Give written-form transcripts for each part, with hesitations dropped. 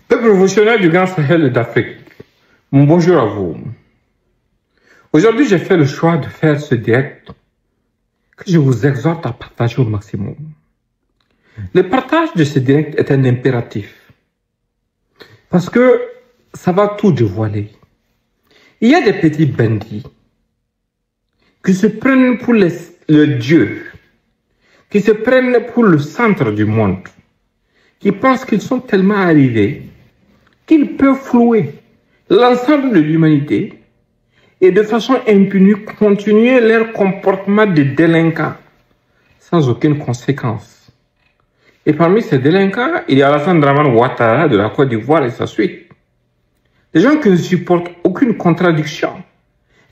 Peuple professionnel du Grand Sahel d'Afrique, bonjour à vous. Aujourd'hui, j'ai fait le choix de faire ce direct que je vous exhorte à partager au maximum. Le partage de ce direct est un impératif parce que ça va tout dévoiler. Il y a des petits bandits qui se prennent pour le Dieu, qui se prennent pour le centre du monde, qui pensent qu'ils sont tellement arrivés qu'ils peuvent flouer l'ensemble de l'humanité et de façon impunie continuer leur comportement de délinquants sans aucune conséquence. Et parmi ces délinquants, il y a Alassane Dramane Ouattara de la Côte d'Ivoire et sa suite. Des gens qui ne supportent aucune contradiction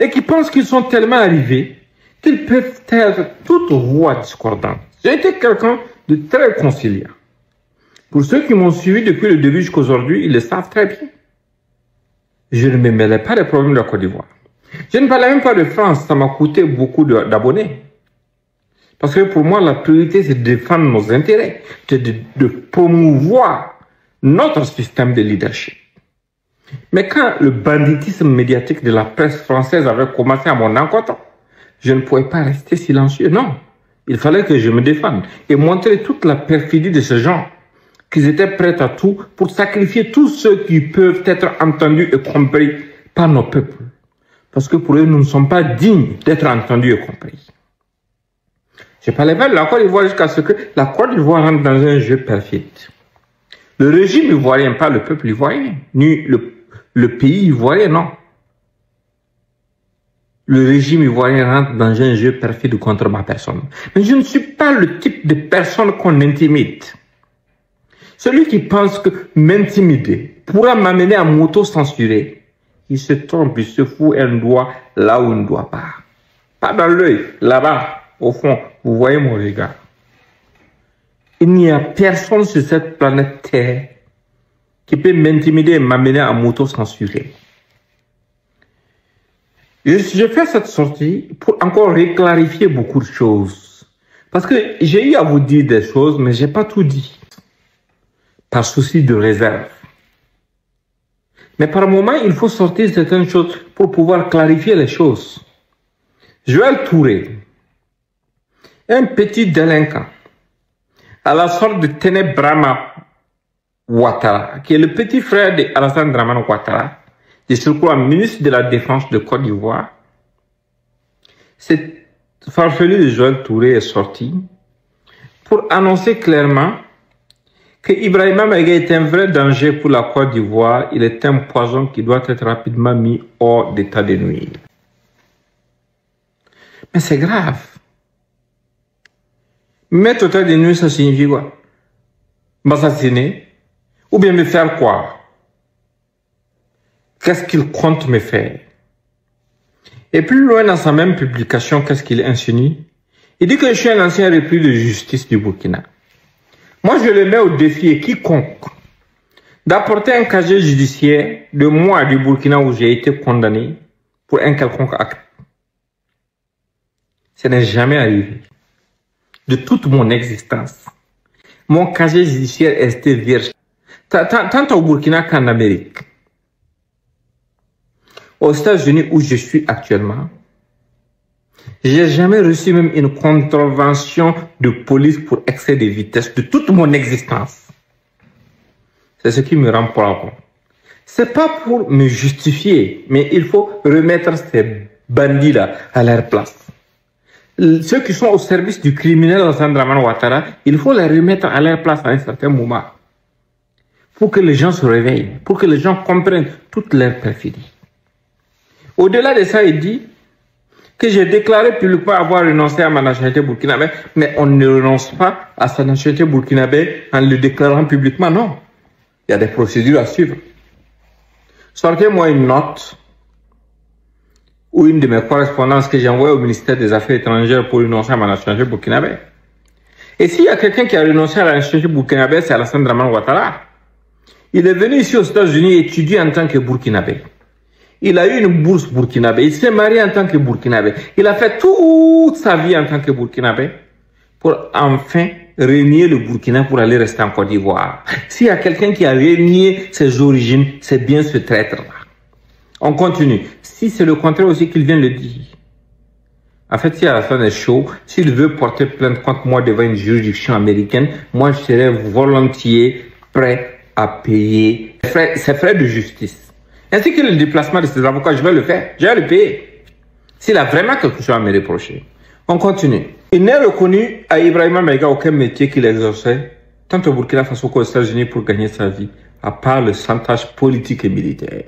et qui pensent qu'ils sont tellement arrivés qu'ils peuvent taire toute voix discordante. J'ai été quelqu'un de très conciliant. Pour ceux qui m'ont suivi depuis le début jusqu'à aujourd'hui, ils le savent très bien. Je ne me mêlais pas des problèmes de la Côte d'Ivoire. Je ne parlais même pas de France, ça m'a coûté beaucoup d'abonnés. Parce que pour moi, la priorité, c'est de défendre nos intérêts, c'est de promouvoir notre système de leadership. Mais quand le banditisme médiatique de la presse française avait commencé à mon encontre, je ne pouvais pas rester silencieux, non. Il fallait que je me défende et montrer toute la perfidie de ces gens, qu'ils étaient prêts à tout pour sacrifier tous ceux qui peuvent être entendus et compris par nos peuples. Parce que pour eux, nous ne sommes pas dignes d'être entendus et compris. Je parlais pas de la Côte d'Ivoire jusqu'à ce que la Côte d'Ivoire rentre dans un jeu perfide. Le régime ivoirien, pas le peuple ivoirien, ni le pays ivoirien, non. Le régime ivoirien rentre dans un jeu perfide contre ma personne. Mais je ne suis pas le type de personne qu'on intimide. Celui qui pense que m'intimider pourra m'amener à m'auto-censurer, il se trompe, il se fout un doigt là où il ne doit pas. Pas dans l'œil, là-bas, au fond, vous voyez mon regard. Il n'y a personne sur cette planète Terre qui peut m'intimider et m'amener à m'auto-censurer. Je fais cette sortie pour encore reclarifier beaucoup de choses. Parce que j'ai eu à vous dire des choses, mais je n'ai pas tout dit. Par souci de réserve. Mais par moment, il faut sortir certaines choses pour pouvoir clarifier les choses. Joël Touré, un petit délinquant, à la sorte de Ténébrama Ouattara, qui est le petit frère d'Alassane Dramane Ouattara, de surcroît ministre de la Défense de Côte d'Ivoire, cette farfelue de Joël Touré est sorti pour annoncer clairement que Ibrahima Maïga est un vrai danger pour la Côte d'Ivoire. Il est un poison qui doit être rapidement mis hors d'état de nuire. Mais c'est grave. Mettre état de nuire, ça signifie quoi? M'assassiner? Ou bien me faire quoi? Qu'est-ce qu'il compte me faire? Et plus loin dans sa même publication, qu'est-ce qu'il insinue? Il dit que je suis un ancien repris de justice du Burkina. Moi, je le mets au défi et quiconque d'apporter un casier judiciaire de moi du Burkina où j'ai été condamné pour un quelconque acte. Ce n'est jamais arrivé. De toute mon existence, mon casier judiciaire est resté vierge. Tant au Burkina qu'en Amérique. Aux États-Unis où je suis actuellement, j'ai jamais reçu même une contravention de police pour excès de vitesse de toute mon existence. C'est ce qui me rend profond. C'est pas pour me justifier, mais il faut remettre ces bandits-là à leur place. Ceux qui sont au service du criminel Alassane Dramane Ouattara, il faut les remettre à leur place à un certain moment. Pour que les gens se réveillent, pour que les gens comprennent toute leur perfidie. Au-delà de ça, il dit que j'ai déclaré publiquement avoir renoncé à ma nationalité burkinabé, mais on ne renonce pas à sa nationalité burkinabé en le déclarant publiquement, non. Il y a des procédures à suivre. Sortez-moi une note ou une de mes correspondances que j'ai envoyées au ministère des Affaires étrangères pour renoncer à ma nationalité burkinabé. Et s'il y a quelqu'un qui a renoncé à la nationalité burkinabé, c'est Alassane Dramane Ouattara. Il est venu ici aux États-Unis étudier en tant que burkinabé. Il a eu une bourse burkinabé. Il s'est marié en tant que burkinabé. Il a fait toute sa vie en tant que burkinabé pour enfin renié le Burkina pour aller rester en Côte d'Ivoire. S'il y a quelqu'un qui a renié ses origines, c'est bien ce traître-là. On continue. Si c'est le contraire aussi qu'il vient le dire. En fait, si Alassane est chaud, s'il veut porter plainte contre moi devant une juridiction américaine, moi je serais volontiers prêt à payer ses frais de justice. Ainsi que le déplacement de ses avocats, je vais le faire. Je vais le payer. S'il a vraiment quelque chose à me reprocher. On continue. Il n'est reconnu à Ibrahima Maïga aucun métier qu'il exerçait, tant au Burkina Faso qu'aux États-Unis pour gagner sa vie, à part le chantage politique et militaire.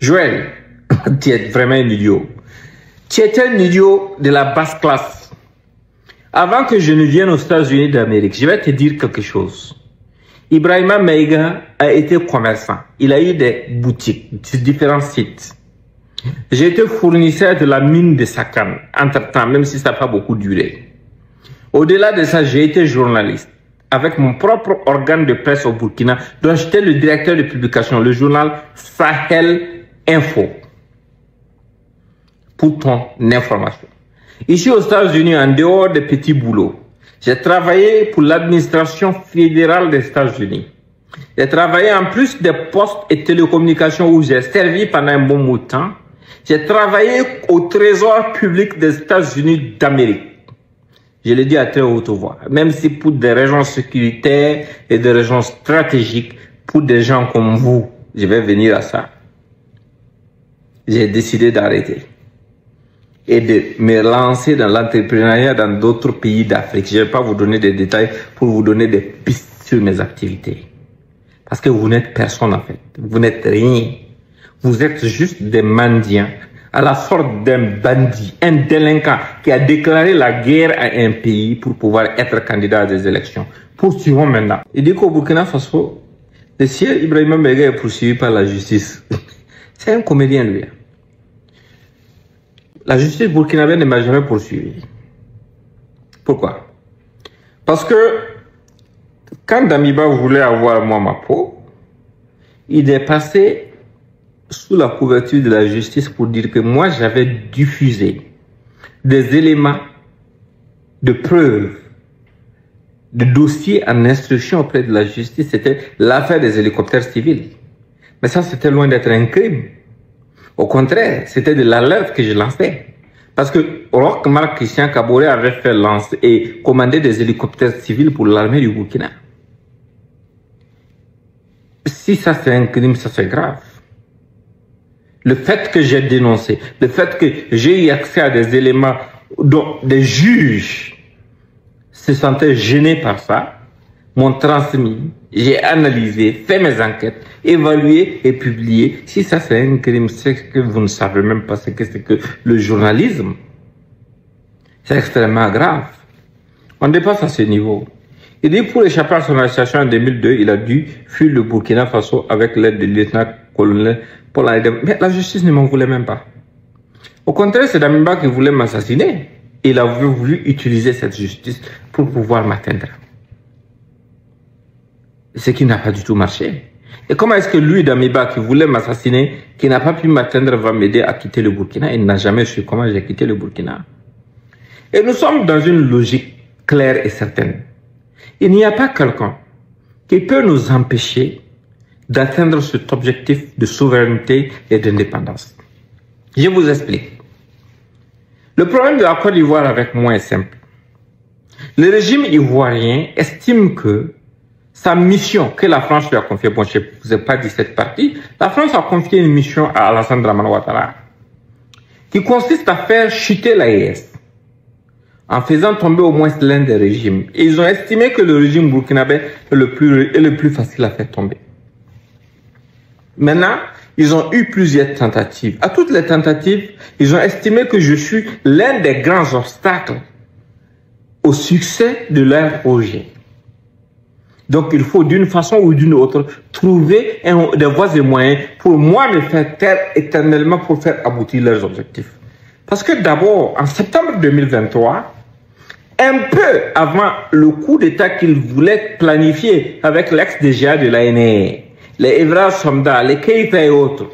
Joël, tu es vraiment un idiot. Tu étais un idiot de la basse classe. Avant que je ne vienne aux États-Unis d'Amérique, je vais te dire quelque chose. Ibrahima Maïga a été commerçant. Il a eu des boutiques sur différents sites. J'ai été fournisseur de la mine de Sakane, entre-temps, même si ça n'a pas beaucoup duré. Au-delà de ça, j'ai été journaliste, avec mon propre organe de presse au Burkina, dont j'étais le directeur de publication, le journal Sahel Info, pour ton information. Ici aux États-Unis, en dehors des petits boulots, j'ai travaillé pour l'administration fédérale des États-Unis. J'ai travaillé en plus des postes et télécommunications où j'ai servi pendant un bon bout de temps. J'ai travaillé au Trésor public des États-Unis d'Amérique. Je le dis à très haute voix. Même si pour des raisons sécuritaires et des raisons stratégiques, pour des gens comme vous, je vais venir à ça. J'ai décidé d'arrêter et de me lancer dans l'entrepreneuriat dans d'autres pays d'Afrique. Je ne vais pas vous donner des détails pour vous donner des pistes sur mes activités. Parce que vous n'êtes personne en fait. Vous n'êtes rien. Vous êtes juste des mendiants, à la sorte d'un bandit, un délinquant qui a déclaré la guerre à un pays pour pouvoir être candidat à des élections. Poursuivons maintenant. Il dit qu'au Burkina Faso, le sieur Ibrahima Maïga est poursuivi par la justice. C'est un comédien, lui. La justice burkinabé ne m'a jamais poursuivi. Pourquoi? Parce que quand Damiba voulait avoir moi ma peau, il est passé sous la couverture de la justice pour dire que moi j'avais diffusé des éléments de preuve, de dossiers en instruction auprès de la justice. C'était l'affaire des hélicoptères civils. Mais ça, c'était loin d'être un crime. Au contraire, c'était de l'alerte que je lançais. Parce que Roch-Marc Christian Kaboré avait fait lancer et commandé des hélicoptères civils pour l'armée du Burkina. Si ça c'est un crime, ça c'est grave. Le fait que j'ai dénoncé, le fait que j'ai eu accès à des éléments dont des juges se sentaient gênés par ça, m'ont transmis, j'ai analysé, fait mes enquêtes, évalué et publié. Si ça c'est un crime, c'est que vous ne savez même pas ce que c'est que le journalisme. C'est extrêmement grave. On dépasse à ce niveau. Il dit pour échapper à son arrestation en 2002, il a dû fuir le Burkina Faso avec l'aide du lieutenant-colonel Paul Aïdem. Mais la justice ne m'en voulait même pas. Au contraire, c'est Damiba qui voulait m'assassiner. Il a voulu utiliser cette justice pour pouvoir m'atteindre. Ce qui n'a pas du tout marché. Et comment est-ce que lui, Damiba, qui voulait m'assassiner, qui n'a pas pu m'atteindre, va m'aider à quitter le Burkina? Il n'a jamais su comment j'ai quitté le Burkina. Et nous sommes dans une logique claire et certaine. Il n'y a pas quelqu'un qui peut nous empêcher d'atteindre cet objectif de souveraineté et d'indépendance. Je vous explique. Le problème de la Côte d'Ivoire avec moi est simple. Le régime ivoirien estime que sa mission que la France lui a confiée, bon, je ne vous ai pas dit cette partie, la France a confié une mission à Alassane Dramane Ouattara qui consiste à faire chuter l'AES en faisant tomber au moins l'un des régimes. Et ils ont estimé que le régime burkinabé est le plus facile à faire tomber. Maintenant, ils ont eu plusieurs tentatives. À toutes les tentatives, ils ont estimé que je suis l'un des grands obstacles au succès de leur projet. Donc, il faut d'une façon ou d'une autre trouver des voies et moyens pour moi me faire taire éternellement pour faire aboutir leurs objectifs. Parce que d'abord, en septembre 2023, un peu avant le coup d'État qu'ils voulaient planifier avec l'ex-DGA de l'ANR, les Evra Somda, les Keïta et autres,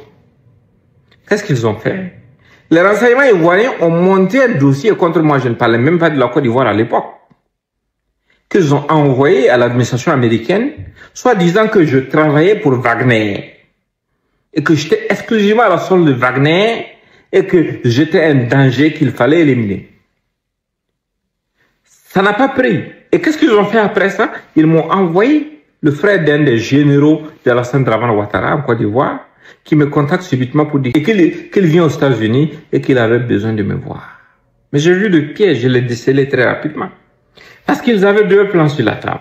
qu'est-ce qu'ils ont fait? Les renseignements ivoiriens ont monté un dossier contre moi. Je ne parlais même pas de la Côte d'Ivoire à l'époque. qu'ils ont envoyé à l'administration américaine, soit disant que je travaillais pour Wagner et que j'étais exclusivement à la solde de Wagner et que j'étais un danger qu'il fallait éliminer. Ça n'a pas pris. Et qu'est-ce qu'ils ont fait après ça? Ils m'ont envoyé le frère d'un des généraux de Alassane Dramane Ouattara en Côte d'Ivoire qui me contacte subitement pour dire qu'il vient aux États-Unis et qu'il avait besoin de me voir. Mais j'ai vu le piège, je l'ai décelé très rapidement. Parce qu'ils avaient deux plans sur la table.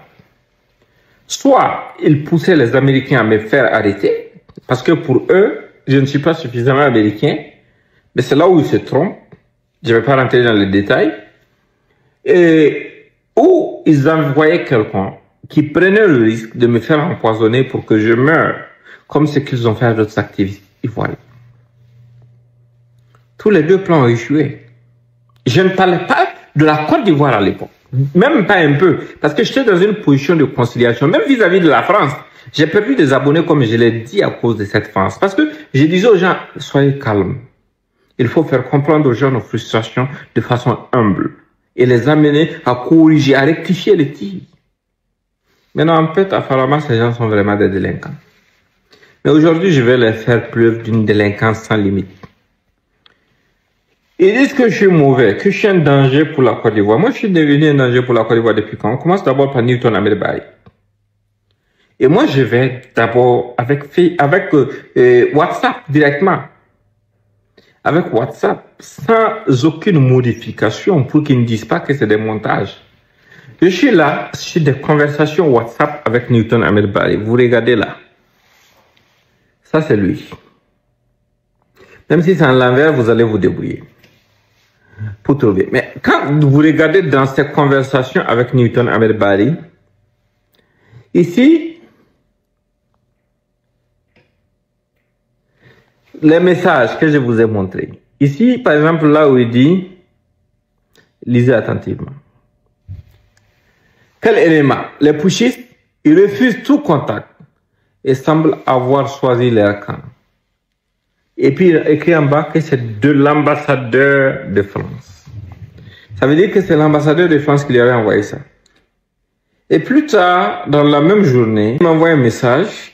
Soit ils poussaient les Américains à me faire arrêter, parce que pour eux, je ne suis pas suffisamment américain, mais c'est là où ils se trompent. Je ne vais pas rentrer dans les détails. Ou ils envoyaient quelqu'un qui prenait le risque de me faire empoisonner pour que je meure, comme ce qu'ils ont fait à d'autres activistes ivoiriens. Tous les deux plans ont échoué. Je ne parlais pas de la Côte d'Ivoire à l'époque, même pas un peu, parce que j'étais dans une position de conciliation, même vis-à-vis de la France. J'ai perdu des abonnés, comme je l'ai dit, à cause de cette France. Parce que je disais aux gens, soyez calmes. Il faut faire comprendre aux gens nos frustrations de façon humble et les amener à corriger, à rectifier les tirs. Maintenant, en fait, apparemment, ces gens sont vraiment des délinquants. Mais aujourd'hui, je vais leur faire preuve d'une délinquance sans limite. Ils disent que je suis mauvais, que je suis un danger pour la Côte d'Ivoire. Moi, je suis devenu un danger pour la Côte d'Ivoire depuis quand? On commence d'abord par Newton Ahmed Bahri. Et moi, je vais d'abord avec WhatsApp directement. Avec WhatsApp, sans aucune modification pour qu'ils ne disent pas que c'est des montages. Je suis là sur des conversations WhatsApp avec Newton Ahmed Bahri. Vous regardez là. Ça, c'est lui. Même si c'est en l'envers, vous allez vous débrouiller pour trouver. Mais quand vous regardez dans ces conversations avec Newton Ahmed Bahri, ici, les messages que je vous ai montrés. Ici, par exemple, là où il dit, lisez attentivement. Quel élément? Les putschistes, ils refusent tout contact et semblent avoir choisi leur camp. Et puis, il écrit en bas que c'est de l'ambassadeur de France. Ça veut dire que c'est l'ambassadeur de France qui lui avait envoyé ça. Et plus tard, dans la même journée, il m'envoie un message.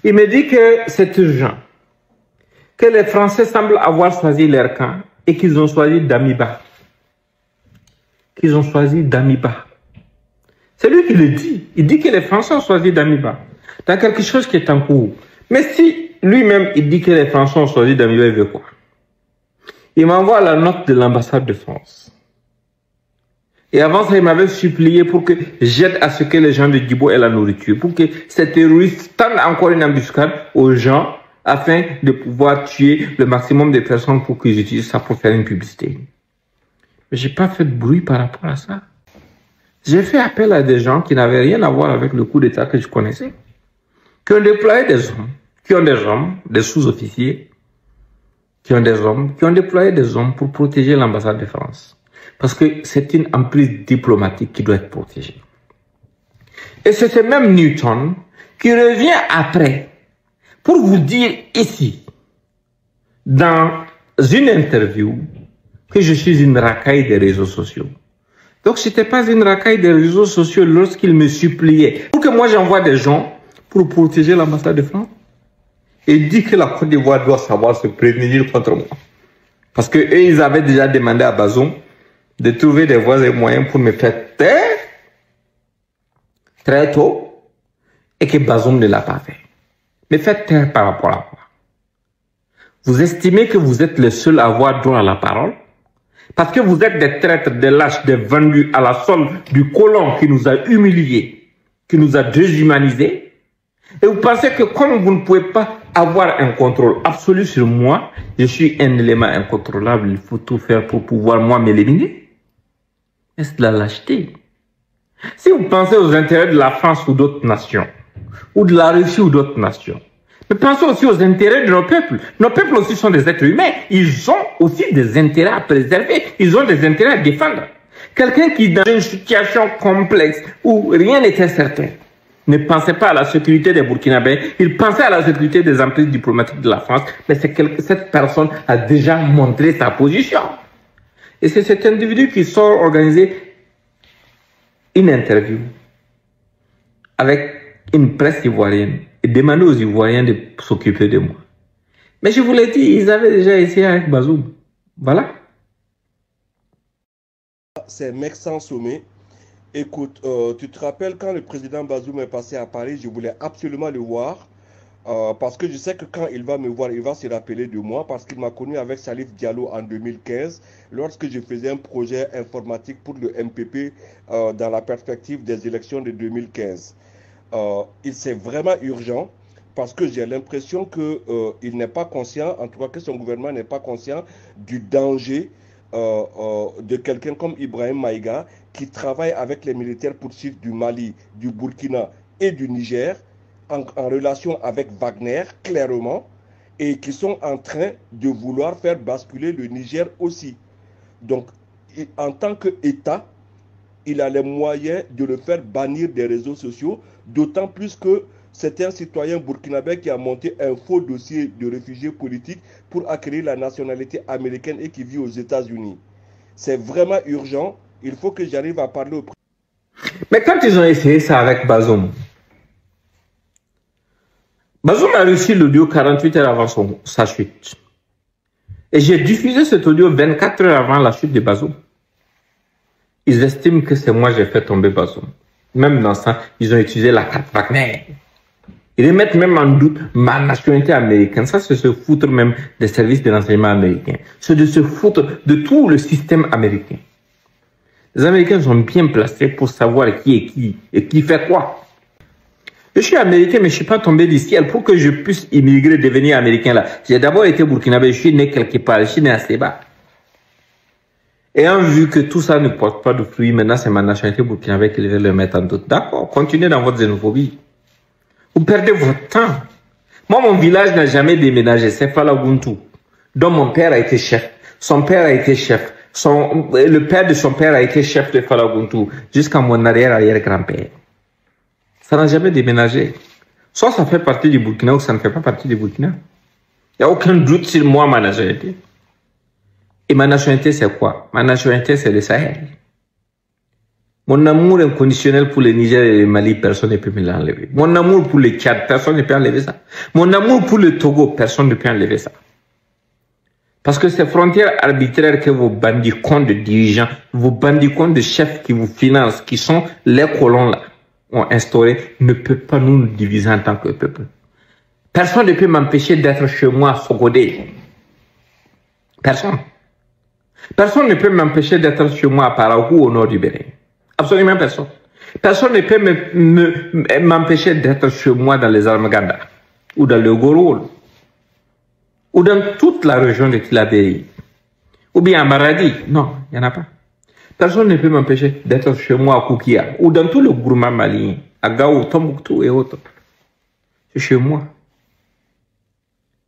Il me dit que c'est urgent. Que les Français semblent avoir choisi leur camp et qu'ils ont choisi Damiba. Qu'ils ont choisi Damiba. C'est lui qui le dit. Il dit que les Français ont choisi Damiba. Dans quelque chose qui est en cours. Mais si lui-même, il dit que les Français ont choisi Damiba, il veut quoi? Il m'envoie la note de l'ambassade de France. Et avant ça, il m'avait supplié pour que j'aide à ce que les gens de Djibo aient la nourriture. Pour que ces terroristes tendent encore une embuscade aux gens afin de pouvoir tuer le maximum de personnes pour qu'ils utilisent ça pour faire une publicité. Mais je n'ai pas fait de bruit par rapport à ça. J'ai fait appel à des gens qui n'avaient rien à voir avec le coup d'État que je connaissais, qui ont déployé des hommes, qui ont des hommes, des sous-officiers, qui ont des hommes, qui ont déployé des hommes pour protéger l'ambassade de France. Parce que c'est une emprise diplomatique qui doit être protégée. Et c'est ce même Newton qui revient après pour vous dire ici, dans une interview, que je suis une racaille des réseaux sociaux. Donc, ce n'était pas une racaille des réseaux sociaux lorsqu'il me suppliait pour que moi j'envoie des gens pour protéger l'ambassade de France. Et il dit que la Côte d'Ivoire doit savoir se prémunir contre moi. Parce que eux, ils avaient déjà demandé à Bazoum de trouver des voies et moyens pour me faire taire très tôt et que Bazoum ne l'a pas fait. Me faites taire par rapport à quoi? Vous estimez que vous êtes le seul à avoir droit à la parole? Parce que vous êtes des traîtres, des lâches, des vendus à la solde du colon qui nous a humiliés, qui nous a déshumanisés. Et vous pensez que comme vous ne pouvez pas avoir un contrôle absolu sur moi, je suis un élément incontrôlable, il faut tout faire pour pouvoir moi m'éliminer? Est-ce de la lâcheté? Si vous pensez aux intérêts de la France ou d'autres nations, ou de la Russie ou d'autres nations, mais pensez aussi aux intérêts de nos peuples. Nos peuples aussi sont des êtres humains. Ils ont aussi des intérêts à préserver. Ils ont des intérêts à défendre. Quelqu'un qui, dans une situation complexe où rien n'était certain, ne pensait pas à la sécurité des Burkinabés, il pensait à la sécurité des emprises diplomatiques de la France, mais cette personne a déjà montré sa position. Et c'est cet individu qui sort organiser une interview avec une presse ivoirienne et demandé aux Ivoiriens de s'occuper de moi. Mais je vous l'ai dit, ils avaient déjà essayé avec Bazoum. Voilà. C'est mec sans sommet. Écoute, tu te rappelles quand le président Bazoum est passé à Paris, je voulais absolument le voir. Parce que je sais que quand il va me voir, il va se rappeler de moi parce qu'il m'a connu avec Salif Diallo en 2015 lorsque je faisais un projet informatique pour le MPP dans la perspective des élections de 2015. C'est vraiment urgent parce que j'ai l'impression qu'il n'est pas conscient, en tout cas que son gouvernement n'est pas conscient du danger de quelqu'un comme Ibrahim Maïga qui travaille avec les militaires poursuivis du Mali, du Burkina et du Niger en relation avec Wagner, clairement, et qui sont en train de vouloir faire basculer le Niger aussi. Donc, en tant qu'État, il a les moyens de le faire bannir des réseaux sociaux, d'autant plus que c'est un citoyen burkinabé qui a monté un faux dossier de réfugié politique pour acquérir la nationalité américaine et qui vit aux États-Unis. C'est vraiment urgent. Il faut que j'arrive à parler au... Mais quand ils ont essayé ça avec Bazoum, Bazoum a reçu l'audio 48 heures avant sa chute. Et j'ai diffusé cet audio 24 heures avant la chute de Bazoum. Ils estiment que c'est moi qui ai fait tomber Bazoum. Même dans ça, ils ont utilisé la carte Wagner. Ils remettent même en doute ma nationalité américaine. Ça, c'est se foutre même des services de renseignement américains. C'est de se foutre de tout le système américain. Les Américains sont bien placés pour savoir qui est qui et qui fait quoi. Je suis américain, mais je ne suis pas tombé du ciel pour que je puisse immigrer, devenir américain là. J'ai d'abord été burkinabé, je suis né quelque part, je suis né à Seba. Ayant vu que tout ça ne porte pas de fruits, maintenant c'est ma nationalité burkinabé qui va le mettre en doute. D'accord, continuez dans votre xénophobie. Vous perdez votre temps. Moi, mon village n'a jamais déménagé, c'est Falaguntu, dont mon père a été chef. Son père a été chef. Le père de son père a été chef de Falaguntu jusqu'à mon arrière-arrière-grand-père. Ça n'a jamais déménagé. Soit ça fait partie du Burkina ou ça ne fait pas partie du Burkina. Il n'y a aucun doute sur moi, ma nationalité. Et ma nationalité, c'est quoi? Ma nationalité, c'est le Sahel. Mon amour inconditionnel pour le Niger et le Mali, personne ne peut me l'enlever. Mon amour pour le Tchad, personne ne peut enlever ça. Mon amour pour le Togo, personne ne peut enlever ça. Parce que ces frontières arbitraires que vos bandicons de dirigeants, vos bandicons de chefs qui vous financent, qui sont les colons là, ont instauré, ne peut pas nous diviser en tant que peuple. Personne ne peut m'empêcher d'être chez moi à Sogodé. Personne. Personne ne peut m'empêcher d'être chez moi à Parakou au nord du Bénin. Absolument personne. Personne ne peut m'empêcher d'être chez moi dans les Armaganda, ou dans le Goro, ou dans toute la région de Tilabéry, ou bien à Maradi. Non, il n'y en a pas. Personne ne peut m'empêcher d'être chez moi à Koukia, ou dans tout le gourmand malien, à Gao, Tombouctou et autres. C'est chez moi.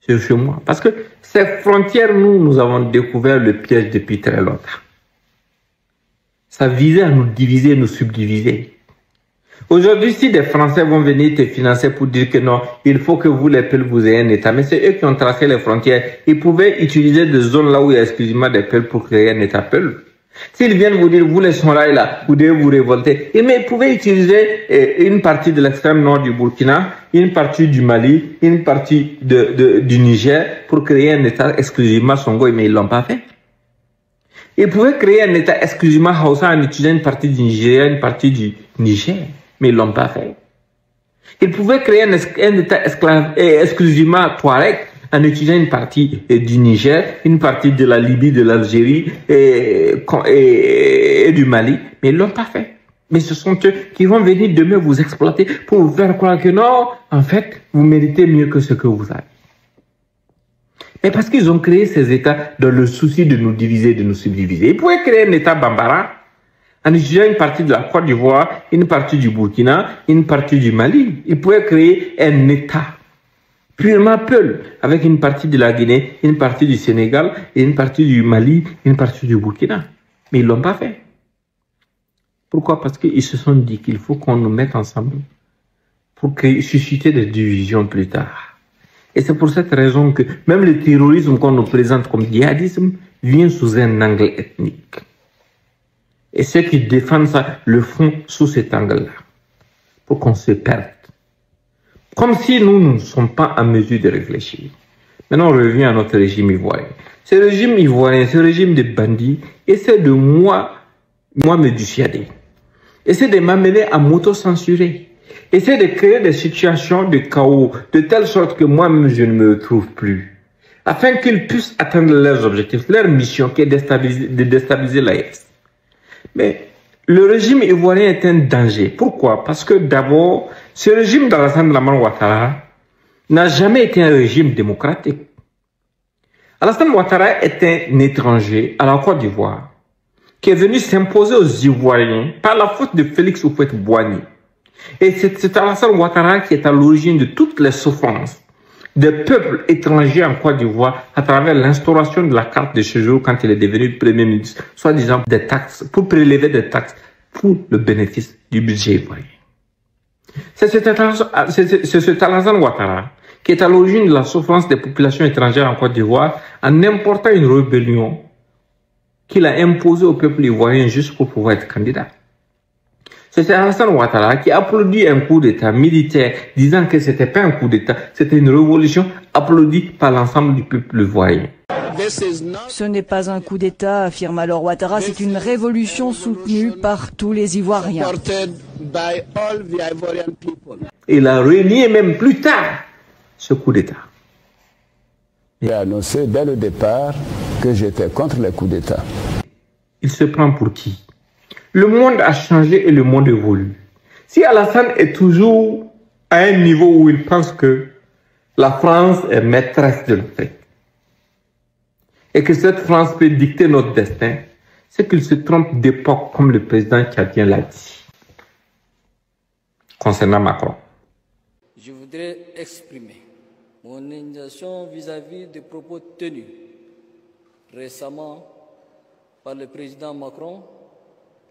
C'est chez moi. Parce que ces frontières, nous avons découvert le piège depuis très longtemps. Ça visait à nous diviser, nous subdiviser. Aujourd'hui, si des Français vont venir te financer pour dire que non, il faut que vous, les peuples, vous ayez un État. Mais c'est eux qui ont tracé les frontières. Ils pouvaient utiliser des zones là où il y a exclusivement des peuples pour créer un État peuple. S'ils viennent vous dire, vous les Sonraï là, vous devez vous révolter, mais ils pouvaient utiliser une partie de l'extrême nord du Burkina, une partie du Mali, une partie du Niger pour créer un État exclusivement Songo, mais ils ne l'ont pas fait. Ils pouvaient créer un État exclusivement Hausa en utilisant une partie du Nigeria, une partie du Niger, mais ils ne l'ont pas fait. Ils pouvaient créer un État exclusivement Touareg en utilisant une partie du Niger, une partie de la Libye, de l'Algérie et du Mali, mais ils ne l'ont pas fait. Mais ce sont eux qui vont venir demain vous exploiter pour vous faire croire que non, en fait, vous méritez mieux que ce que vous avez. Mais parce qu'ils ont créé ces États dans le souci de nous diviser, de nous subdiviser. Ils pouvaient créer un État Bambara en utilisant une partie de la Côte d'Ivoire, une partie du Burkina, une partie du Mali. Ils pouvaient créer un État purement peul, avec une partie de la Guinée, une partie du Sénégal, et une partie du Mali, une partie du Burkina. Mais ils ne l'ont pas fait. Pourquoi? Parce qu'ils se sont dit qu'il faut qu'on nous mette ensemble pour susciter des divisions plus tard. Et c'est pour cette raison que même le terrorisme qu'on nous présente comme djihadisme vient sous un angle ethnique. Et ceux qui défendent ça le font sous cet angle-là, pour qu'on se perde. Comme si nous ne sommes pas en mesure de réfléchir. Maintenant, on revient à notre régime ivoirien. Ce régime ivoirien, ce régime de bandits, essaie de moi me dissuader. Essaie de m'amener à m'auto-censurer. Essaie de créer des situations de chaos, de telle sorte que moi-même je ne me trouve plus. Afin qu'ils puissent atteindre leurs objectifs, leur mission qui est de déstabiliser l'AES. Mais le régime ivoirien est un danger. Pourquoi? Parce que d'abord, ce régime d'Alassane Dramane Ouattara n'a jamais été un régime démocratique. Alassane Ouattara est un étranger à la Côte d'Ivoire qui est venu s'imposer aux Ivoiriens par la faute de Félix Houphouët-Boigny. Et c'est Alassane Ouattara qui est à l'origine de toutes les souffrances des peuples étrangers en Côte d'Ivoire à travers l'instauration de la carte de séjour quand il est devenu Premier ministre, soi-disant des taxes, pour prélever des taxes pour le bénéfice du budget ivoirien. C'est cet Alassane Ouattara qui est à l'origine de la souffrance des populations étrangères en Côte d'Ivoire en important une rébellion qu'il a imposée au peuple ivoirien juste pour pouvoir être candidat. C'est Alassane Ouattara qui applaudit un coup d'État militaire, disant que ce n'était pas un coup d'État, c'était une révolution applaudie par l'ensemble du peuple ivoirien. Ce n'est pas un coup d'État, affirme alors Ouattara, c'est une révolution soutenue par tous les Ivoiriens. Il a renié même plus tard ce coup d'État. J'ai annoncé dès le départ que j'étais contre les coups d'État. Il se prend pour qui? Le monde a changé et le monde évolue. Si Alassane est toujours à un niveau où il pense que la France est maîtresse de l'Afrique et que cette France peut dicter notre destin, c'est qu'il se trompe d'époque, comme le président Tchadien l'a dit. Concernant Macron. Je voudrais exprimer mon indignation vis-à-vis des propos tenus récemment par le président Macron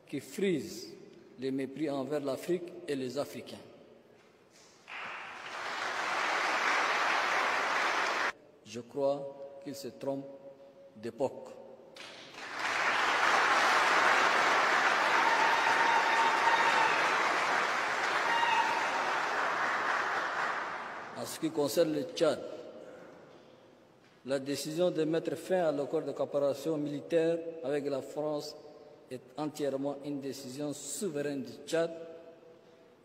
qui frise les mépris envers l'Afrique et les Africains. Je crois qu'il se trompe d'époque. En ce qui concerne le Tchad, la décision de mettre fin à l'accord de coopération militaire avec la France est entièrement une décision souveraine du Tchad.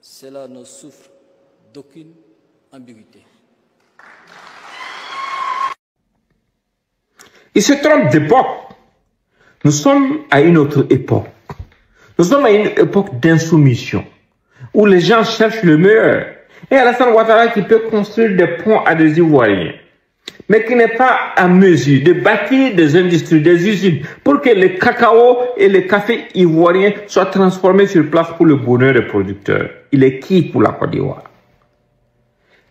Cela ne souffre d'aucune ambiguïté. Il se trompe d'époque. Nous sommes à une autre époque. Nous sommes à une époque d'insoumission, où les gens cherchent le meilleur. Et Alassane Ouattara qui peut construire des ponts à des Ivoiriens, mais qui n'est pas à mesure de bâtir des industries, des usines, pour que le cacao et le café ivoiriens soient transformés sur place pour le bonheur des producteurs. Il est qui pour la Côte d'Ivoire?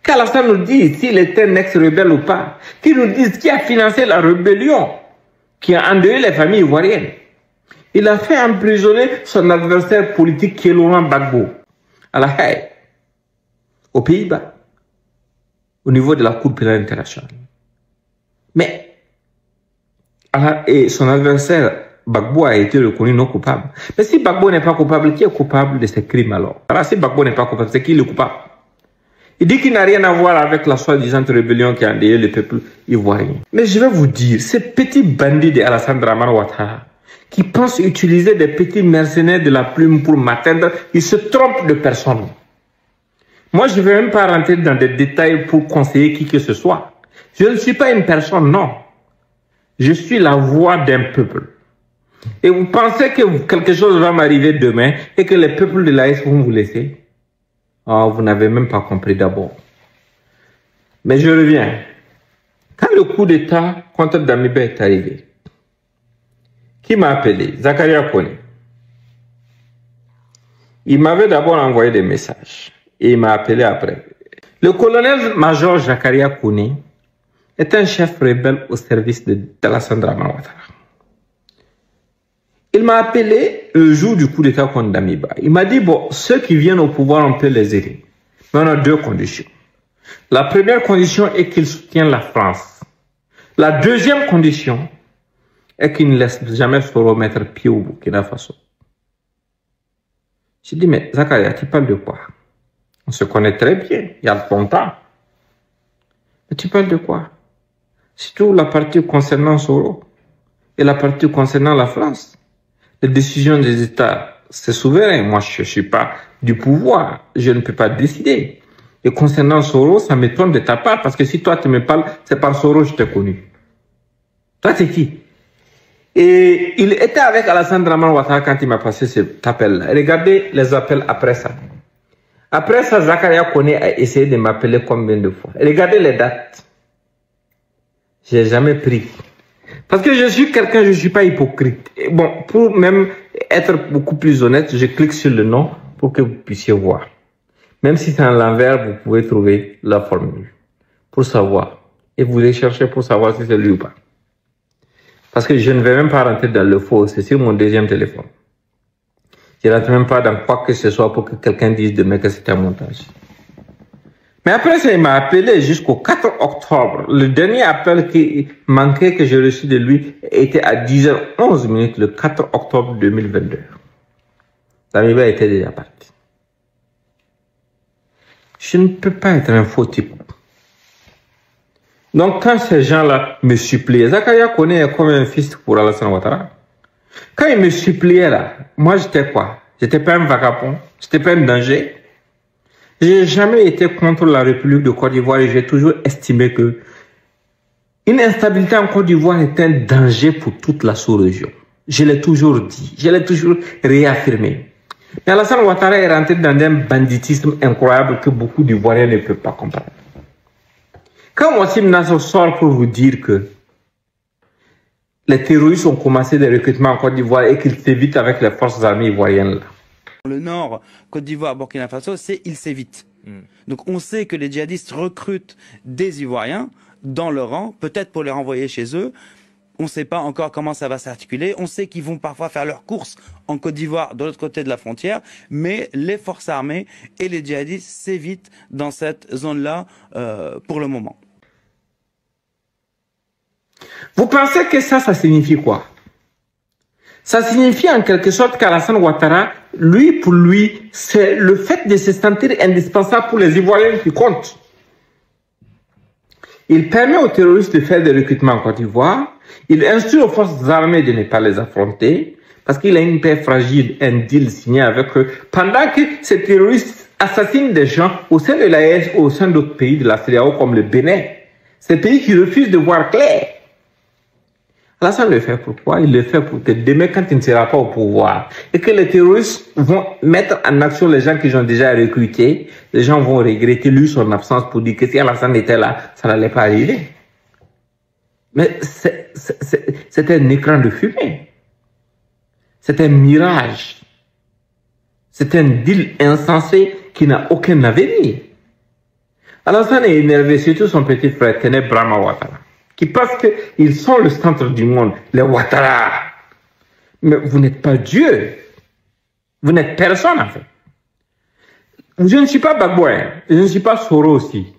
Qu'Alassane nous dise s'il est un ex-rebelle ou pas. Qu'il nous dise qui a financé la rébellion, qui a endeuillé les familles ivoiriennes. Il a fait emprisonner son adversaire politique qui est Laurent Gbagbo, à La Haye, aux Pays-Bas, au niveau de la Cour pénale internationale. Mais, et son adversaire, Gbagbo, a été reconnu non coupable. Mais si Gbagbo n'est pas coupable, qui est coupable de ces crimes alors? Alors si Gbagbo n'est pas coupable, c'est qui le coupable? Il dit qu'il n'a rien à voir avec la soi-disant rébellion qui a endeuillé le peuple ivoirien. Mais je vais vous dire, ces petits bandits de Alassane Dramane Ouattara, qui pensent utiliser des petits mercenaires de la plume pour m'atteindre, ils se trompent de personne. Moi, je ne vais même pas rentrer dans des détails pour conseiller qui que ce soit. Je ne suis pas une personne, non. Je suis la voix d'un peuple. Et vous pensez que quelque chose va m'arriver demain et que les peuples de l'AES vont vous laisser? Oh, vous n'avez même pas compris d'abord. Mais je reviens. Quand le coup d'État contre Damiba est arrivé, qui m'a appelé? Zakaria Kone. Il m'avait d'abord envoyé des messages et il m'a appelé après. Le colonel-major Zakaria Kone est un chef rebelle au service d'Alassane Dramane Ouattara. Il m'a appelé le jour du coup d'État contre Damiba. Il m'a dit, bon, ceux qui viennent au pouvoir, on peut les aider. Mais on a deux conditions. La première condition est qu'ils soutiennent la France. La deuxième condition est qu'ils ne laissent jamais se remettre pied au Burkina Faso. J'ai dit, mais Zakaria, tu parles de quoi? On se connaît très bien, il y a longtemps. Mais tu parles de quoi? Surtout la partie concernant Soro et la partie concernant la France. Les décisions des États, c'est souverain. Moi, je ne suis pas du pouvoir. Je ne peux pas décider. Et concernant Soro, ça m'étonne de ta part, parce que si toi, tu me parles, c'est par Soro que je t'ai connu. Toi, c'est qui? Et il était avec Alassane Dramane Ouattara quand il m'a passé cet appel. Regardez les appels après ça. Après ça, Zakaria Koné a essayé de m'appeler combien de fois? Regardez les dates. J'ai jamais pris. Parce que je suis quelqu'un, je ne suis pas hypocrite. Et bon, pour même être beaucoup plus honnête, je clique sur le nom pour que vous puissiez voir. Même si c'est à l'envers, vous pouvez trouver la formule pour savoir. Et vous allez chercher pour savoir si c'est lui ou pas. Parce que je ne vais même pas rentrer dans le faux, c'est sur mon deuxième téléphone. Je ne rentre même pas dans quoi que ce soit pour que quelqu'un dise demain que c'était un montage. Mais après ça, il m'a appelé jusqu'au 4 octobre. Le dernier appel qui manquait que j'ai reçu de lui était à 10h11 le 4 octobre 2022. Damiba était déjà parti. Je ne peux pas être un faux type. Donc quand ces gens-là me suppliaient, Zakaria Koné est comme un fils pour Alassane Ouattara. Quand ils me suppliaient là, moi j'étais quoi? J'étais pas un vagabond, j'étais pas un danger. J'ai jamais été contre la République de Côte d'Ivoire et j'ai toujours estimé que une instabilité en Côte d'Ivoire est un danger pour toute la sous-région. Je l'ai toujours dit, je l'ai toujours réaffirmé. Mais Alassane Ouattara est rentré dans un banditisme incroyable que beaucoup d'Ivoiriens ne peuvent pas comprendre. Quand Wassim Nasser sort pour vous dire que les terroristes ont commencé des recrutements en Côte d'Ivoire et qu'ils s'évitent avec les forces armées ivoiriennes là. Le nord, Côte d'Ivoire, Burkina Faso, c'est il s'évite. Donc on sait que les djihadistes recrutent des Ivoiriens dans leur rang, peut-être pour les renvoyer chez eux. On ne sait pas encore comment ça va s'articuler. On sait qu'ils vont parfois faire leurs courses en Côte d'Ivoire, de l'autre côté de la frontière. Mais les forces armées et les djihadistes s'évitent dans cette zone-là pour le moment. Vous pensez que ça signifie quoi? Ça signifie en quelque sorte qu'Alassane Ouattara, pour lui, c'est le fait de se sentir indispensable pour les Ivoiriens qui compte. Il permet aux terroristes de faire des recrutements en Côte d'Ivoire. Il instruit aux forces armées de ne pas les affronter parce qu'il a une paix fragile, un deal signé avec eux. Pendant que ces terroristes assassinent des gens au sein de l'AES ou au sein d'autres pays de la CEDEAO comme le Bénin. Ces pays qui refusent de voir clair. Alassane le fait pourquoi? Il le fait pour que demain, quand il ne sera pas au pouvoir, et que les terroristes vont mettre en action les gens qu'ils ont déjà recrutés, les gens vont regretter lui son absence pour dire que si Alassane était là, ça n'allait pas arriver. Mais c'est un écran de fumée. C'est un mirage. C'est un deal insensé qui n'a aucun avenir. Alassane est énervé, surtout son petit frère, Tené Brahma Ouattara, qui pensent qu'ils sont le centre du monde, les Ouattara. Mais vous n'êtes pas Dieu. Vous n'êtes personne, en fait. Je ne suis pas Bagouin. Je ne suis pas Soro aussi.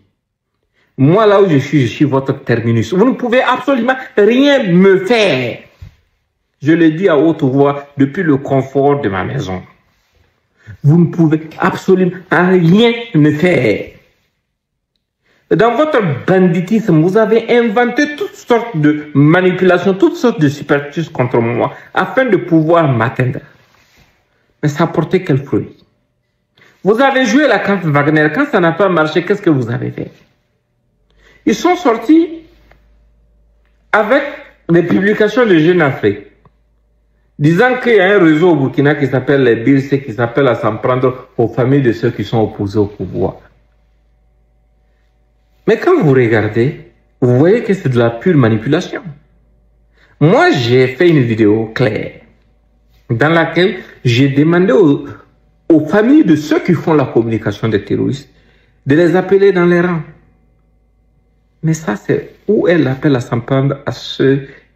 Moi, là où je suis votre terminus. Vous ne pouvez absolument rien me faire. Je le dis à haute voix depuis le confort de ma maison. Vous ne pouvez absolument rien me faire. Dans votre banditisme, vous avez inventé toutes sortes de manipulations, toutes sortes de superstitions contre moi, afin de pouvoir m'atteindre. Mais ça a porté quel fruit? Vous avez joué la carte Wagner. Quand ça n'a pas marché, qu'est-ce que vous avez fait? Ils sont sortis avec des publications de Jeune Afrique, disant qu'il y a un réseau au Burkina qui s'appelle les BIRC, qui s'appelle à s'en prendre aux familles de ceux qui sont opposés au pouvoir. Mais quand vous regardez, vous voyez que c'est de la pure manipulation. Moi, j'ai fait une vidéo claire dans laquelle j'ai demandé aux familles de ceux qui font la communication des terroristes de les appeler dans les rangs. Mais ça, c'est où est l'appel à s'en prendre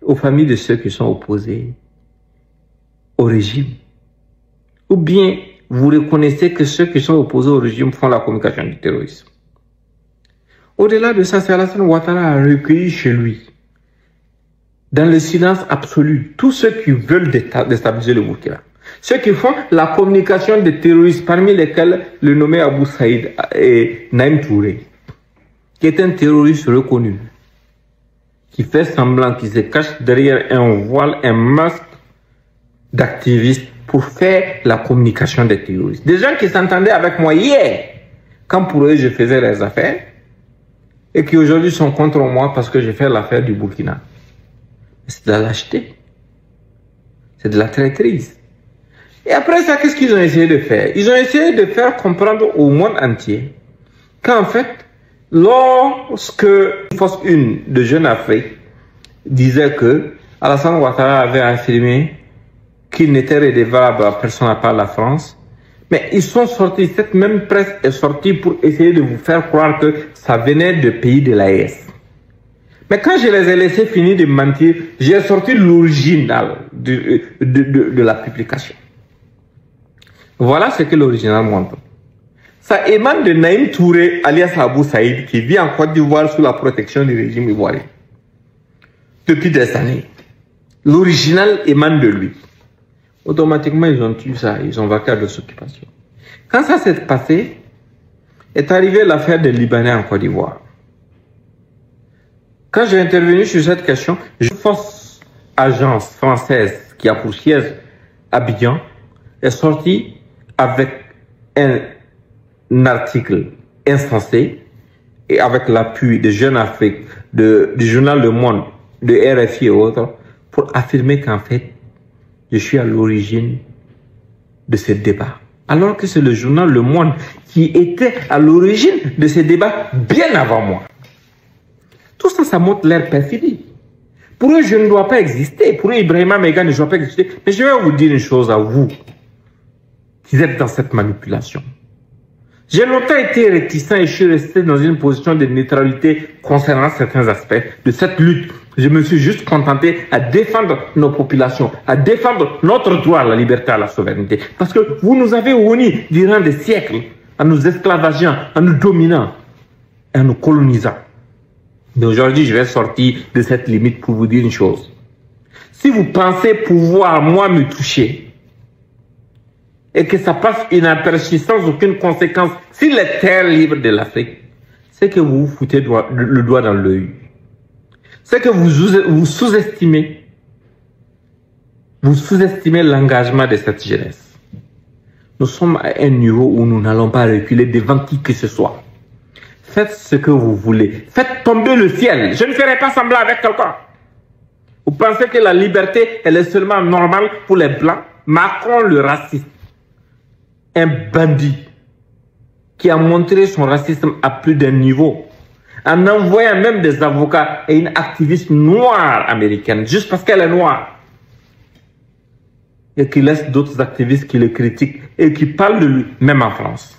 aux familles de ceux qui sont opposés au régime. Ou bien vous reconnaissez que ceux qui sont opposés au régime font la communication du terrorisme. Au-delà de ça, c'est Alassane Ouattara a recueilli chez lui, dans le silence absolu, tous ceux qui veulent déstabiliser le Burkina. Ceux qui font la communication des terroristes, parmi lesquels le nommé Abou Saïd et Naïm Touré, qui est un terroriste reconnu, qui fait semblant, qui se cache derrière un voile, un masque d'activiste pour faire la communication des terroristes. Des gens qui s'entendaient avec moi hier, quand pour eux je faisais les affaires, et qui aujourd'hui sont contre moi parce que j'ai fait l'affaire du Burkina. C'est de la lâcheté. C'est de la traîtrise. Et après ça, qu'est-ce qu'ils ont essayé de faire? Ils ont essayé de faire comprendre au monde entier qu'en fait, lorsque Force 1 de Jeune Afrique disait que Alassane Ouattara avait affirmé qu'il n'était redevable à personne à part la France, mais ils sont sortis, cette même presse est sortie pour essayer de vous faire croire que ça venait de pays de l'AES. Mais quand je les ai laissés finir de mentir, j'ai sorti l'original de la publication. Voilà ce que l'original montre. Ça émane de Naïm Touré, alias Abou Saïd, qui vit en Côte d'Ivoire sous la protection du régime ivoirien depuis des années. L'original émane de lui. Automatiquement, ils ont tué ça, ils ont vaqué à d'autres occupations. Quand ça s'est passé, est arrivée l'affaire des Libanais en Côte d'Ivoire. Quand j'ai intervenu sur cette question, une force agence française qui a pour siège Abidjan est sortie avec un article insensé et avec l'appui de Jeune Afrique, du journal Le Monde, de RFI et autres, pour affirmer qu'en fait, je suis à l'origine de ce débat. Alors que c'est le journal Le Monde qui était à l'origine de ce débat bien avant moi. Tout ça, ça montre leur perfidie. Pour eux, je ne dois pas exister. Pour eux, Ibrahima Mega ne doit pas exister. Mais je vais vous dire une chose à vous, qui êtes dans cette manipulation. J'ai longtemps été réticent et je suis resté dans une position de neutralité concernant certains aspects de cette lutte. Je me suis juste contenté à défendre nos populations, à défendre notre droit à la liberté, à la souveraineté. Parce que vous nous avez unis durant des siècles en nous esclavageant, en nous dominant, en nous colonisant. Mais aujourd'hui, je vais sortir de cette limite pour vous dire une chose. Si vous pensez pouvoir, moi, me toucher, et que ça passe inaperçu sans aucune conséquence sur les terres libres de l'Afrique, c'est que vous vous foutez le doigt dans l'œil. C'est que vous sous-estimez l'engagement de cette jeunesse. Nous sommes à un niveau où nous n'allons pas reculer devant qui que ce soit. Faites ce que vous voulez. Faites tomber le ciel. Je ne ferai pas semblant avec quelqu'un. Vous pensez que la liberté, elle est seulement normale pour les Blancs? Macron, le raciste, un bandit qui a montré son racisme à plus d'un niveau, en envoyant même des avocats et une activiste noire américaine, juste parce qu'elle est noire, et qui laisse d'autres activistes qui le critiquent et qui parlent de lui, même en France.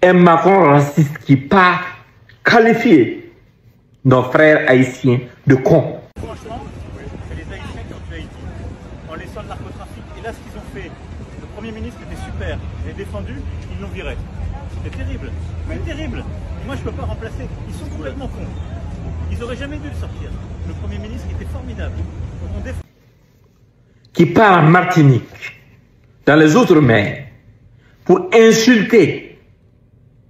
Un Macron raciste qui part qualifier nos frères haïtiens de cons. Franchement, c'est les Haïtiens qui ont tué Haïti, en laissant le narcotrafic. Et là, ce qu'ils ont fait, le Premier ministre était super, il est défendu, ils l'ont viré. C'est terrible, c'est terrible. Et moi, je ne peux pas remplacer. Ils sont complètement cons. Ils n'auraient jamais dû le sortir. Le Premier ministre était formidable. Qui part en Martinique, dans les Outre-mer, pour insulter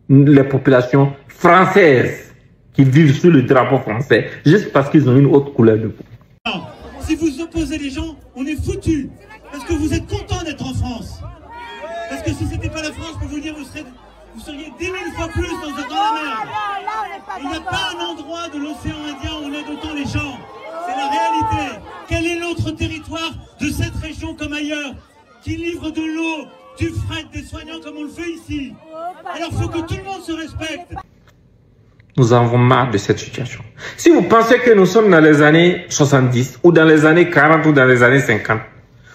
les populations françaises qui vivent sous le drapeau français, juste parce qu'ils ont une autre couleur de peau. Si vous opposez les gens, on est foutus. Parce que vous êtes contents d'être en France. Parce que si c'était pas la France, pour vous dire, vous seriez 10 000 fois plus dans la merde. Il n'y a pas un endroit de l'océan Indien où on aide autant les gens. C'est la réalité. Quel est l'autre territoire de cette région comme ailleurs qui livre de l'eau, du fret, des soignants comme on le fait ici? Alors il faut que tout le monde se respecte. Nous en avons marre de cette situation. Si vous pensez que nous sommes dans les années 70 ou dans les années 40 ou dans les années 50,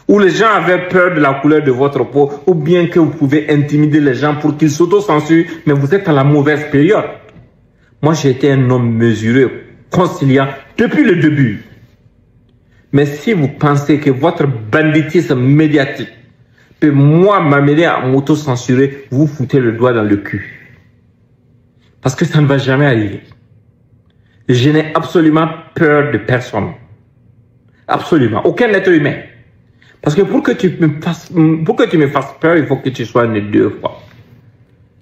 où les gens avaient peur de la couleur de votre peau, ou bien que vous pouvez intimider les gens pour qu'ils s'auto-censurent, mais vous êtes à la mauvaise période. Moi, j'ai été un homme mesuré, conciliant depuis le début. Mais si vous pensez que votre banditisme médiatique peut moi m'amener à m'auto-censurer, vous foutez le doigt dans le cul. Parce que ça ne va jamais arriver. Je n'ai absolument peur de personne. Absolument. Aucun être humain. Parce que pour que tu me fasses peur, il faut que tu sois né 2 fois.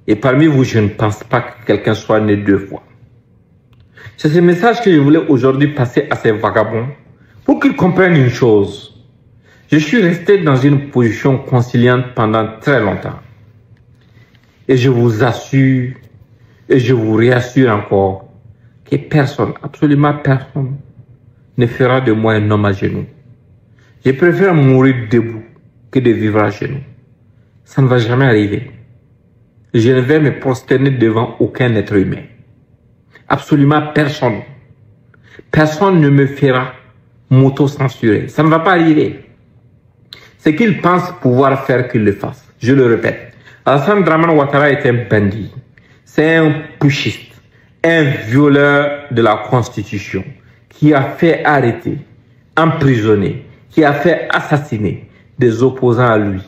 Et parmi vous, je ne pense pas que quelqu'un soit né 2 fois. C'est ce message que je voulais aujourd'hui passer à ces vagabonds pour qu'ils comprennent une chose. Je suis resté dans une position conciliante pendant très longtemps. Et je vous assure, et je vous réassure encore, que personne, absolument personne, ne fera de moi un homme à genoux. Je préfère mourir debout que de vivre à genoux. Ça ne va jamais arriver. Je ne vais me prosterner devant aucun être humain. Absolument personne. Personne ne me fera m'auto-censurer. Ça ne va pas arriver. Ce qu'ils pensent pouvoir faire, qu'ils le fassent. Je le répète. Alassane Dramane Ouattara est un bandit. C'est un putschiste. Un violeur de la Constitution qui a fait arrêter, emprisonner, qui a fait assassiner des opposants à lui,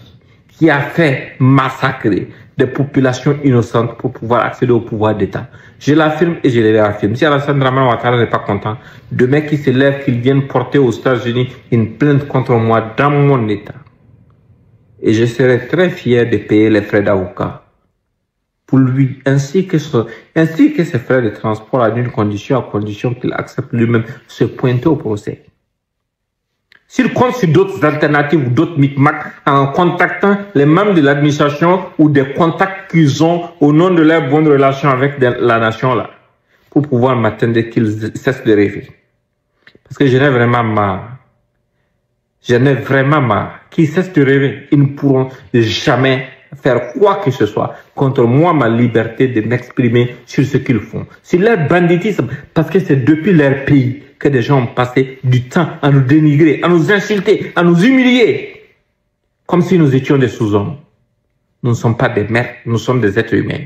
qui a fait massacrer des populations innocentes pour pouvoir accéder au pouvoir d'État. Je l'affirme et je le réaffirme. Si Alassane Dramane Ouattara n'est pas content, demain qu'il se lève, qu'il vienne porter aux États-Unis une plainte contre moi dans mon État. Et je serai très fier de payer les frais d'avocat pour lui, ainsi que ses frais de transport à condition qu'il accepte lui-même de se pointer au procès. S'il compte sur d'autres alternatives ou d'autres micmacs en contactant les membres de l'administration ou des contacts qu'ils ont au nom de leur bonne relation avec la nation là, pour pouvoir m'attendre qu'ils cessent de rêver. Parce que j'en ai vraiment marre. J'en ai vraiment marre. Qu'ils cessent de rêver. Ils ne pourront jamais faire quoi que ce soit contre moi, ma liberté de m'exprimer sur ce qu'ils font. Sur leur banditisme, parce que c'est depuis leur pays que des gens ont passé du temps à nous dénigrer, à nous insulter, à nous humilier, comme si nous étions des sous-hommes. Nous ne sommes pas des maîtres, nous sommes des êtres humains.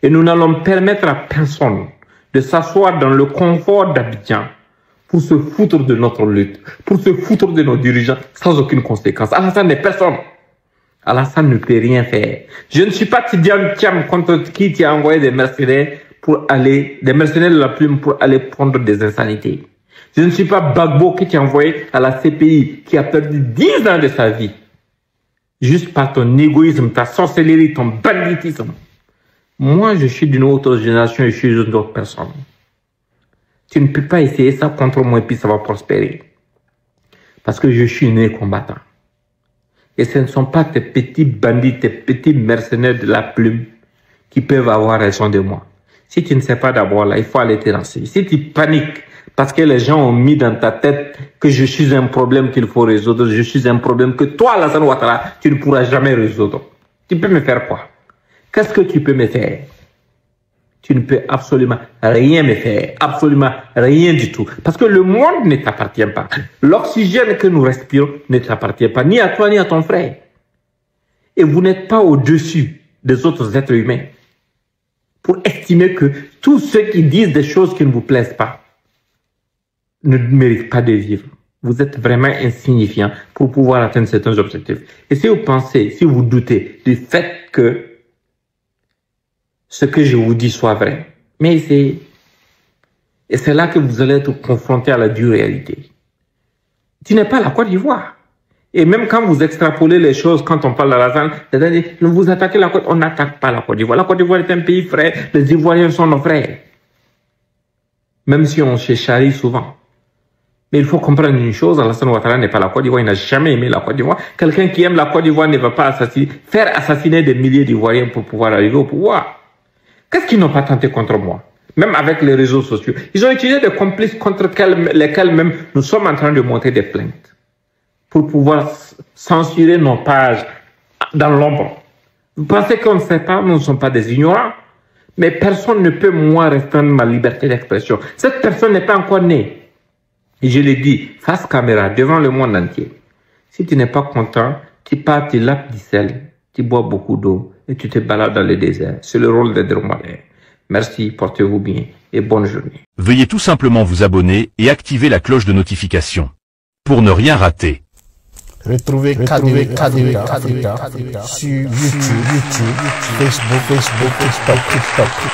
Et nous n'allons permettre à personne de s'asseoir dans le confort d'Abidjan pour se foutre de notre lutte, pour se foutre de nos dirigeants sans aucune conséquence. Alassane n'est personne. Alassane ne peut rien faire. Je ne suis pas Tidiane Thiam contre qui tu as envoyé des mercenaires de la plume pour aller prendre des insanités. Je ne suis pas Bagbo qui t'a envoyé à la CPI, qui a perdu 10 ans de sa vie. Juste par ton égoïsme, ta sorcellerie, ton banditisme. Moi, je suis d'une autre génération et je suis une autre personne. Tu ne peux pas essayer ça contre moi et puis ça va prospérer. Parce que je suis né combattant. Et ce ne sont pas tes petits bandits, tes petits mercenaires de la plume qui peuvent avoir raison de moi. Si tu ne sais pas d'abord là, il faut aller te renseigner. Si tu paniques parce que les gens ont mis dans ta tête que je suis un problème qu'il faut résoudre, je suis un problème que toi, Alassane Ouattara, tu ne pourras jamais résoudre. Tu peux me faire quoi? Qu'est-ce que tu peux me faire? Tu ne peux absolument rien me faire, absolument rien du tout. Parce que le monde ne t'appartient pas. L'oxygène que nous respirons ne t'appartient pas, ni à toi, ni à ton frère. Et vous n'êtes pas au-dessus des autres êtres humains pour estimer que tous ceux qui disent des choses qui ne vous plaisent pas ne méritent pas de vivre. Vous êtes vraiment insignifiant pour pouvoir atteindre certains objectifs. Et si vous pensez, si vous doutez du fait que ce que je vous dis soit vrai, mais essayez. Et c'est là que vous allez être confronté à la dure réalité. Tu n'es pas la Côte d'Ivoire. Et même quand vous extrapolez les choses, quand on parle d'Alassane, c'est-à-dire, vous attaquez la Côte, on n'attaque pas la Côte d'Ivoire. La Côte d'Ivoire est un pays frère, les Ivoiriens sont nos frères. Même si on se charrie souvent. Mais il faut comprendre une chose, Alassane Ouattara n'est pas la Côte d'Ivoire, il n'a jamais aimé la Côte d'Ivoire. Quelqu'un qui aime la Côte d'Ivoire ne va pas faire assassiner des milliers d'Ivoiriens pour pouvoir arriver au pouvoir. Qu'est-ce qu'ils n'ont pas tenté contre moi? Même avec les réseaux sociaux. Ils ont utilisé des complices contre lesquels même nous sommes en train de monter des plaintes. Pour pouvoir censurer nos pages dans l'ombre. Vous pensez qu'on ne sait pas? Nous ne sommes pas des ignorants. Mais personne ne peut, moi, restreindre ma liberté d'expression. Cette personne n'est pas encore née. Et je l'ai dit, face caméra, devant le monde entier. Si tu n'es pas content, tu pars, tu lapes du sel, tu bois beaucoup d'eau et tu te balades dans le désert. C'est le rôle des dromadaires. Merci, portez-vous bien et bonne journée. Veuillez tout simplement vous abonner et activer la cloche de notification pour ne rien rater. Retrouvez Africa sur YouTube, Facebook, TikTok.